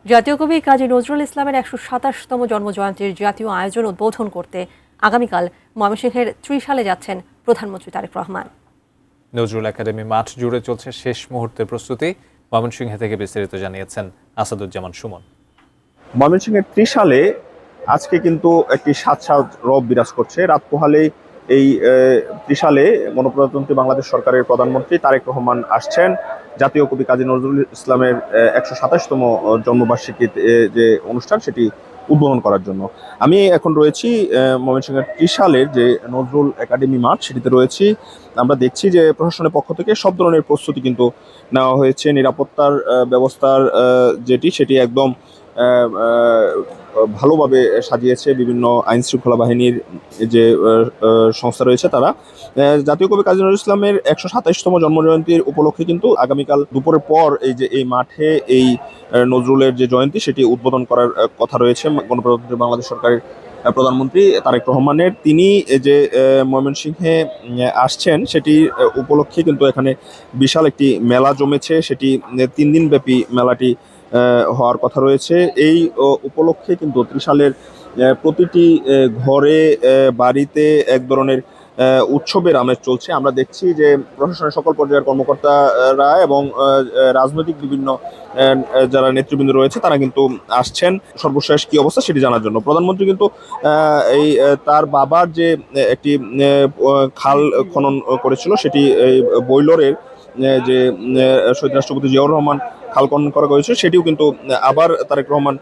জাতীয় কবি কাজী নজরুল ইসলামের ১২৭তম জন্মজয়ন্তীর জাতীয় আয়োজন উদ্বোধন করতে আগামীকাল ময়মনসিংহের ত্রিশালে যাচ্ছেন প্রধানমন্ত্রী তারেক রহমান। নজরুল একাডেমি মাঠ জুড়ে চলছে শেষ মুহূর্তের প্রস্তুতি। ময়মনসিংহ থেকে বিস্তারিত জানিয়েছেন আসাদুজ্জামান সুমন। ময়মনসিংহের ত্রিশালে আজকে কিন্তু একটি সাত রব বিরাজ করছে। রাত পোহালেই এই ত্রিশালে গণপ্রজাতন্ত্রী বাংলাদেশ সরকারের প্রধানমন্ত্রী তারেক রহমান আসছেন জাতীয় কবি কাজী নজরুল ইসলামের ১২৭তম জন্মবার্ষিকীর যে অনুষ্ঠান সেটি উদ্বোধন করার জন্য। আমি এখন রয়েছি ময়মনসিংহের ত্রিশালের যে নজরুল একাডেমি মাঠ সেটিতে রয়েছি। আমরা দেখছি যে প্রশাসনের পক্ষ থেকে সব ধরনের প্রস্তুতি কিন্তু নেওয়া হয়েছে। নিরাপত্তার ব্যবস্থার সেটি একদম ভালোভাবে সাজিয়েছে বিভিন্ন আইন শৃঙ্খলা বাহিনীর যে সংস্থা রয়েছে তারা। জাতীয় কবি কাজী নজরুল ইসলামের ১২৭তম জন্মজয়ন্তীর উপলক্ষে কিন্তু আগামীকাল দুপুরের পর এই মাঠে এই নজরুলের যে জয়ন্তী সেটি উদ্বোধন করার কথা রয়েছে গণপ্রজাতন্ত্রী বাংলাদেশ সরকারের প্রধানমন্ত্রী তারেক রহমানের। তিনি যে ময়মনসিংহে আসছেন সেটি উপলক্ষে কিন্তু এখানে বিশাল একটি মেলা জমেছে। সেটি ৩ দিন ব্যাপী মেলাটি হওয়ার কথা রয়েছে। এই উপলক্ষে কিন্তু ত্রিশালের প্রতিটি ঘরে বাড়িতে এক ধরনের উৎসবের আমেজ চলছে। আমরা দেখছি যে প্রশাসনের সকল পর্যায়ের কর্মকর্তারা এবং রাজনৈতিক বিভিন্ন যারা নেতৃবৃন্দ রয়েছে তারা কিন্তু আসছেন সর্বশেষ কি অবস্থা সেটি জানার জন্য। প্রধানমন্ত্রী কিন্তু এই তার বাবার যে একটি খাল খনন করেছিল সেটি এই বৈলরের যে শহীদ রাষ্ট্রপতি জিয়াউর রহমান খাল খনন করা হয়েছে সেটিও কিন্তু আবার তারেক রহমান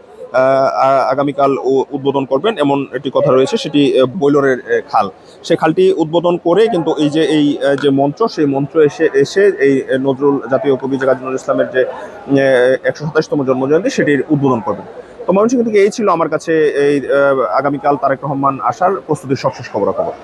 আগামীকাল উদ্বোধন করবেন এমন একটি কথা রয়েছে। সেটি বৈলরের খাল, সেই খালটি উদ্বোধন করে কিন্তু এই যে মঞ্চ সেই মঞ্চ এসে এই নজরুল জাতীয় কবি কাজী নজরুল ইসলামের যে ১২৭তম জন্মজয়ন্তী সেটির উদ্বোধন করবেন। তো ময়মনসিংহ থেকে এই ছিল আমার কাছে এই আগামীকাল তারেক রহমান আসার প্রস্তুতির সবশেষ খবরাখবর।